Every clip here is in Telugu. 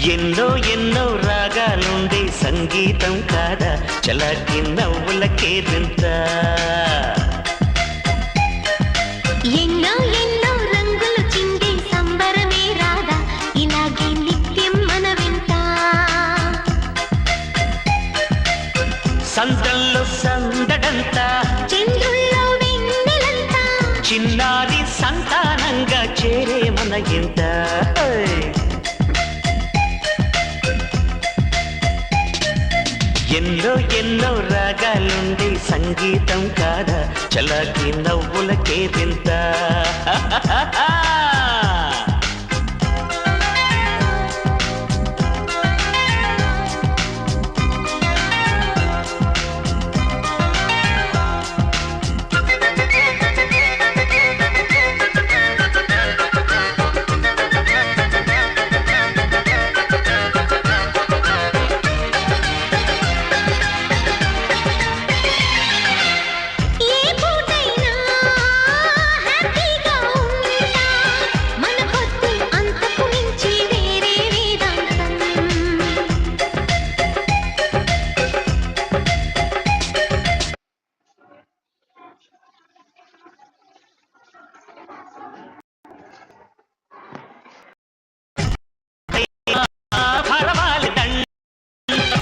ఎన్నో ఎన్నో రాగాలుండే సంగీతం కాదా చలాకి నవ్వులకే వింత ఎన్నో ఎన్నో రంగులు చిందే సంబరమే రాదా ఇలాగే నిత్యం మన వింత సందల్లో సందడంతా చంద్రుల్లో వెన్నెలంతా చిన్నారి సంతానంగా చేరే మన ఇంత ఎన్నో ఎన్నో రాగాలుండే సంగీతం కాదా చలాకి నవ్వులకే వింత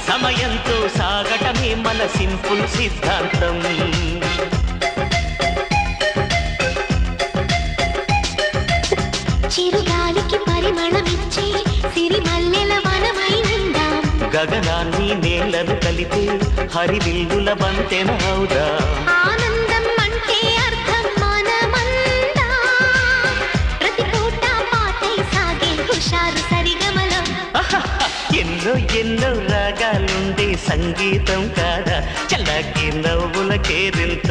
సమయంతో సాగటమే మన సింపుల్ సిద్ధాంతం చిరుగాలికి పరిమళమిచ్చే సిరిమల్లెల వనమై ఉందాం గగనాన్ని నేలను కలిపే హరివిల్లుల వంతెన అవుదాం ఆనందం అంటే అర్థం మనమందా ప్రతి పూట పాటై సాగే హుషారు సరిగమలో ఎన్నో ఎన్నో రాగాలుండే సంగీతం కాదా చల్లకి నవ్వులకే వింత